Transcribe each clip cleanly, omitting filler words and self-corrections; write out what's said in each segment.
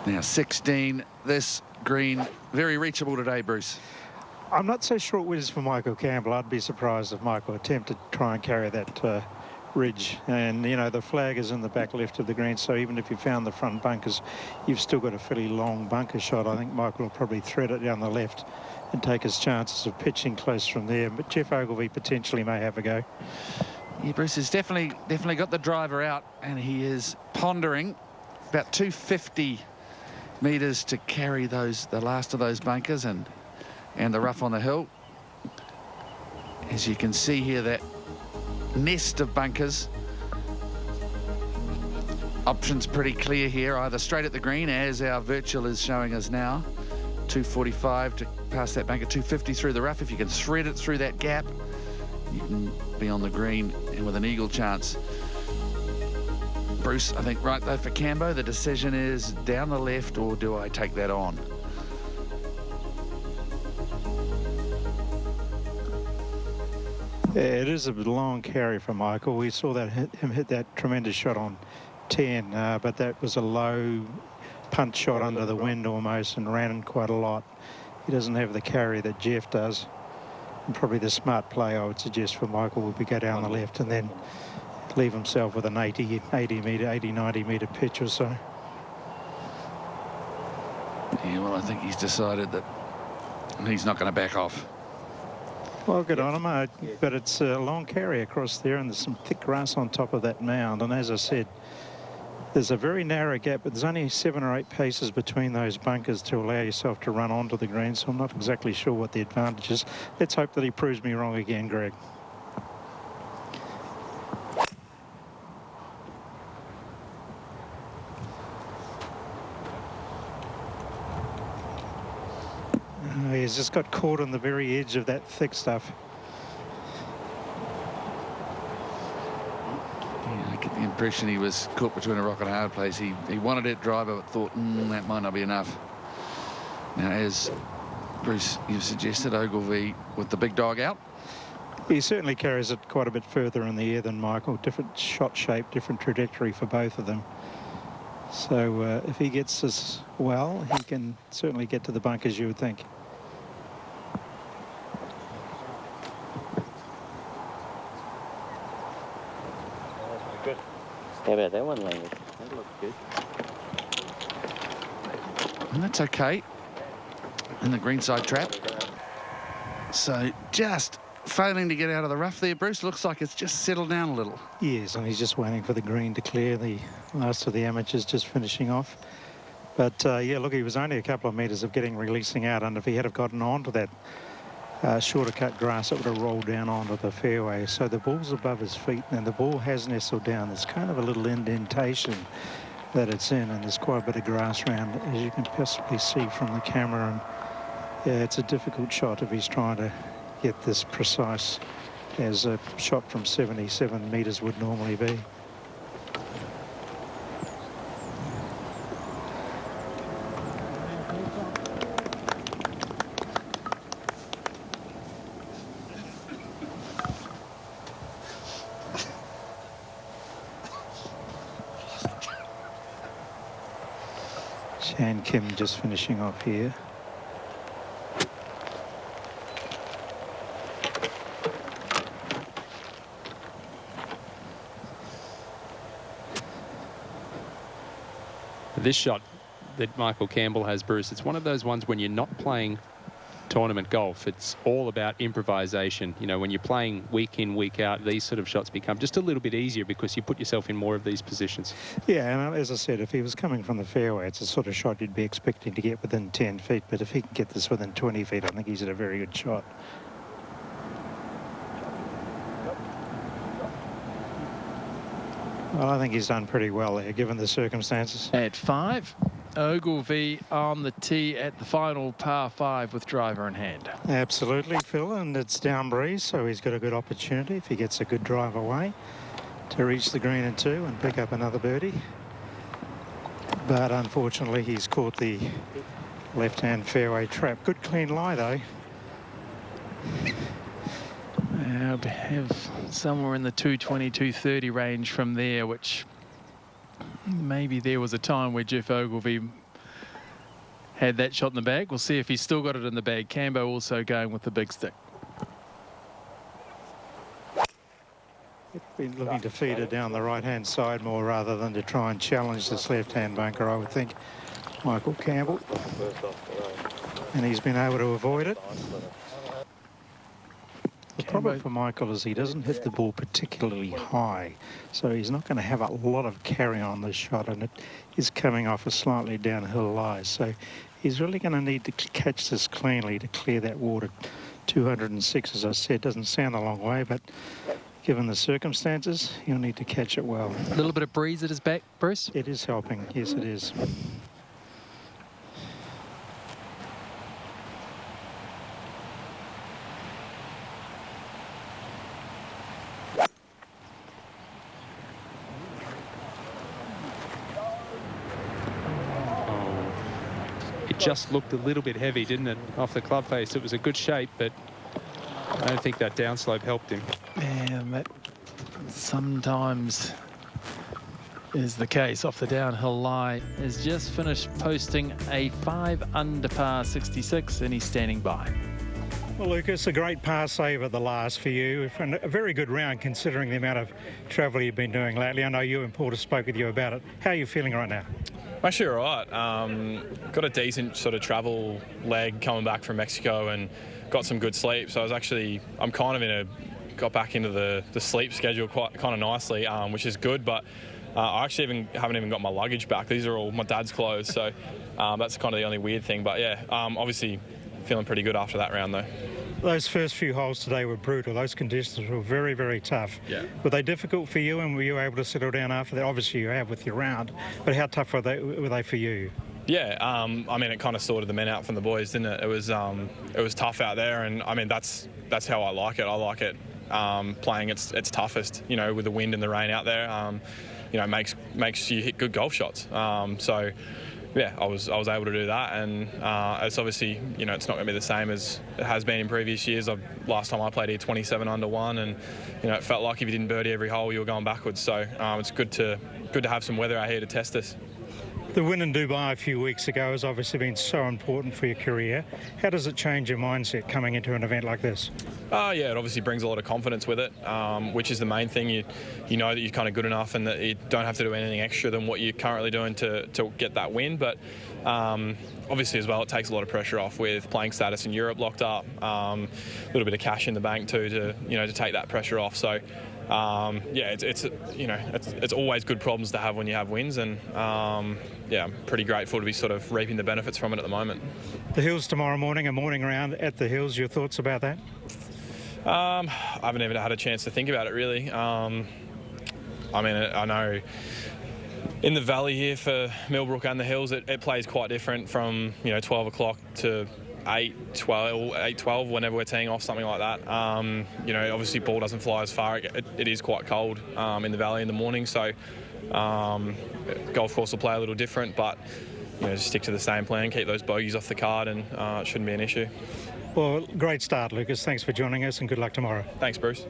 Now 16, this green, very reachable today, Bruce. I'm not so sure it is for Michael Campbell. I'd be surprised if Michael attempted to try and carry that ridge. And, you know, the flag is in the back left of the green, so even if you found the front bunkers, you've still got a fairly long bunker shot. I think Michael will probably thread it down the left and take his chances of pitching close from there. But Geoff Ogilvy potentially may have a go. Yeah, Bruce has definitely got the driver out, and he is pondering about 250 metres to carry the last of those bunkers and the rough on the hill. As you can see here, that nest of bunkers. Options pretty clear here, either straight at the green, as our virtual is showing us now. 245 to pass that bunker, 250 through the rough. If you can thread it through that gap, you can be on the green and with an eagle chance. Bruce, I think right though for Cambo, the decision is down the left, or do I take that on? Yeah, it is a long carry for Michael. We saw that him hit that tremendous shot on 10, but that was a low punch shot under the wind almost, and ran quite a lot. He doesn't have the carry that Geoff does. And probably the smart play I would suggest for Michael would be go down the left and then leave himself with an 90 metre, 90 metre pitch or so. Yeah, well, I think he's decided that he's not going to back off. Well, good on him, but it's a long carry across there, and there's some thick grass on top of that mound. And as I said, there's a very narrow gap, but there's only 7 or 8 paces between those bunkers to allow yourself to run onto the green, so I'm not exactly sure what the advantage is. Let's hope that he proves me wrong again, Greg. He's just got caught on the very edge of that thick stuff. Yeah, I get the impression he was caught between a rock and a hard place. He wanted that driver, but thought, that might not be enough. Now, as Bruce, you've suggested, Ogilvy with the big dog out. He certainly carries it quite a bit further in the air than Michael. Different shot shape, different trajectory for both of them. So if he gets this well, he can certainly get to the bunkers, you would think. How about that one, Langley? That looks good. And that's okay in the greenside trap. So just failing to get out of the rough there, Bruce. Looks like it's just settled down a little. Yes, and he's just waiting for the green to clear. The last of the amateurs just finishing off. But yeah, look, he was only a couple of metres of releasing out, and if he had have gotten onto that shorter cut grass, it would have rolled down onto the fairway. So the ball's above his feet, and the ball has nestled down. There's kind of a little indentation that it's in, and there's quite a bit of grass around, as you can possibly see from the camera. And yeah, it's a difficult shot if he's trying to get this precise as a shot from 77 metres would normally be. Shan Kim just finishing off here. This shot that Michael Campbell has, Bruce, it's one of those ones when you're not playing tournament golf, it's all about improvisation. You know, when you're playing week in, week out, these sort of shots become just a little bit easier because you put yourself in more of these positions. Yeah, and as I said, if he was coming from the fairway, it's a sort of shot you'd be expecting to get within 10 feet, but if he can get this within 20 feet, I think he's at a very good shot. Well, I think he's done pretty well there, given the circumstances. At 5, Ogilvy on the tee at the final par 5 with driver in hand. Absolutely, Phil, and it's down breeze, so he's got a good opportunity if he gets a good drive away to reach the green in 2 and pick up another birdie. But unfortunately, he's caught the left-hand fairway trap. Good clean lie, though. I'd have somewhere in the 220, 230 range from there, which maybe there was a time where Geoff Ogilvy had that shot in the bag. We'll see if he's still got it in the bag. Cambo also going with the big stick. Been looking to feed it down the right-hand side more rather than to try and challenge this left-hand bunker, I would think, Michael Campbell. And he's been able to avoid it. The problem for Michael is he doesn't hit the ball particularly high, so he's not going to have a lot of carry on this shot, and it is coming off a slightly downhill lie. So he's really going to need to catch this cleanly to clear that water. 206, as I said, doesn't sound a long way, but given the circumstances, he'll need to catch it well. A little bit of breeze at his back, Bruce? It is helping, yes it is. It just looked a little bit heavy, didn't it, off the club face? It was a good shape, but I don't think that downslope helped him. Yeah, that sometimes is the case. Off the downhill lie, has just finished posting a 5 under par 66, and he's standing by. Well, Lucas, a great par save at the last for you. And a very good round considering the amount of travel you've been doing lately. I know you and Porter spoke with you about it. How are you feeling right now? Actually, all right. Got a decent sort of travel leg coming back from Mexico and got some good sleep. So I'm kind of got back into the sleep schedule quite kind of nicely, which is good. But I actually haven't even got my luggage back. These are all my dad's clothes. So that's kind of the only weird thing. But yeah, obviously feeling pretty good after that round though. Those first few holes today were brutal. Those conditions were very, very tough. Yeah. Were they difficult for you, and were you able to settle down after that? Obviously you have with your round, but how tough were they for you? Yeah, I mean, it kind of sorted the men out from the boys, didn't it? It was tough out there, and I mean that's how I like it. I like it playing its toughest, you know, with the wind and the rain out there. You know, makes you hit good golf shots. So. Yeah, I was able to do that, and it's obviously, you know, it's not going to be the same as it has been in previous years. Last time I played here, 27 under 1, and you know, it felt like if you didn't birdie every hole, you were going backwards. So it's good to have some weather out here to test this. The win in Dubai a few weeks ago has obviously been so important for your career. How does it change your mindset coming into an event like this? Yeah, it obviously brings a lot of confidence with it, which is the main thing. You know that you're kind of good enough and that you don't have to do anything extra than what you're currently doing to get that win. But obviously as well, it takes a lot of pressure off with playing status in Europe locked up. A little bit of cash in the bank too to take that pressure off. So. Yeah, it's always good problems to have when you have wins, and yeah, I'm pretty grateful to be sort of reaping the benefits from it at the moment. The Hills tomorrow morning, a morning round at the Hills. Your thoughts about that? I haven't even had a chance to think about it really. I mean, I know in the valley here for Millbrook and the Hills, it plays quite different from 12 o'clock to 8:12 whenever we're teeing off, something like that. Obviously ball doesn't fly as far. It is quite cold in the valley in the morning, so golf course will play a little different, but just stick to the same plan, keep those bogeys off the card, and it shouldn't be an issue. Well, great start, Lucas. Thanks for joining us, and good luck tomorrow. Thanks, Bruce.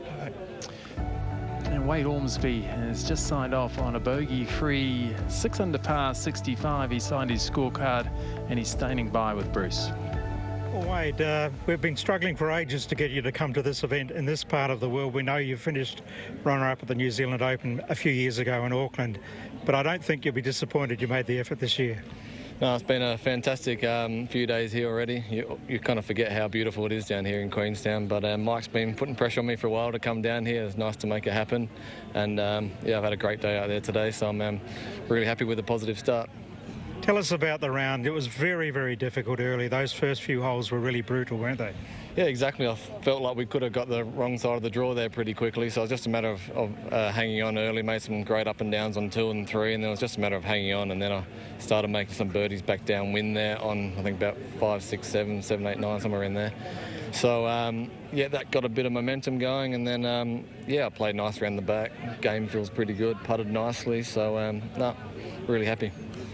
And Wade Ormsby has just signed off on a bogey-free 6 under par 65. He signed his scorecard, and he's standing by with Bruce. Well, Wade, we've been struggling for ages to get you to come to this event in this part of the world. We know you finished runner-up at the New Zealand Open a few years ago in Auckland, but I don't think you'll be disappointed you made the effort this year. No, it's been a fantastic few days here already. You kind of forget how beautiful it is down here in Queenstown, but Mike's been putting pressure on me for a while to come down here. It's nice to make it happen, and yeah, I've had a great day out there today, so I'm really happy with the positive start. Tell us about the round. It was very, very difficult early. Those first few holes were really brutal, weren't they? Yeah, exactly. I felt like we could have got the wrong side of the draw there pretty quickly, so it was just a matter of hanging on early, made some great up and downs on 2 and 3, and then it was just a matter of hanging on, and then I started making some birdies back downwind there on, I think, about 5, 6, 7, 7, 8, 9, somewhere in there. So, yeah, that got a bit of momentum going, and then, yeah, I played nice around the back. Game feels pretty good, putted nicely, so, no, really happy.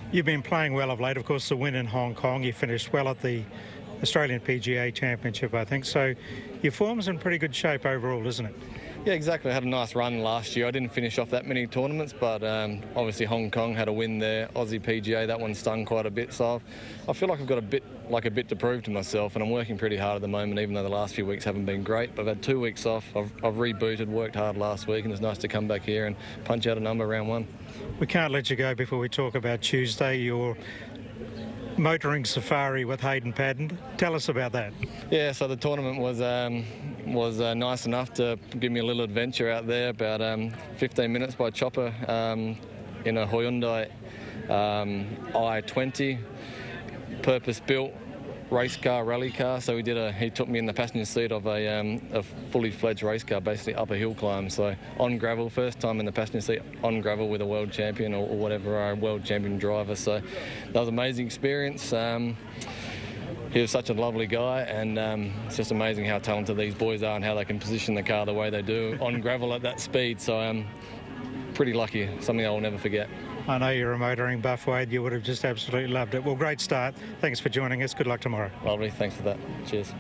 You've been playing well of late. Of course, the win in Hong Kong, you finished well at the Australian PGA Championship, I think. So your form's in pretty good shape overall, isn't it? Yeah, exactly. I had a nice run last year. I didn't finish off that many tournaments, but obviously Hong Kong had a win there. Aussie PGA, that one stung quite a bit. So I feel like I've got a bit to prove to myself, and I'm working pretty hard at the moment, even though the last few weeks haven't been great. But I've had 2 weeks off. I've rebooted, worked hard last week, and it's nice to come back here and punch out a number round one. We can't let you go before we talk about Tuesday, your motoring safari with Hayden Paddon. Tell us about that. Yeah, so the tournament was nice enough to give me a little adventure out there, about 15 minutes by chopper in a Hyundai i20, purpose-built race car, rally car. So he took me in the passenger seat of a fully fledged race car, basically up a hill climb. So on gravel, first time in the passenger seat on gravel with a world champion or whatever, a world champion driver. So that was an amazing experience. He was such a lovely guy, and it's just amazing how talented these boys are and how they can position the car the way they do on gravel at that speed. So I'm pretty lucky, something I will never forget. I know you're a motoring buff, Wade. You would have just absolutely loved it. Well, great start. Thanks for joining us. Good luck tomorrow. Lovely. Thanks for that. Cheers.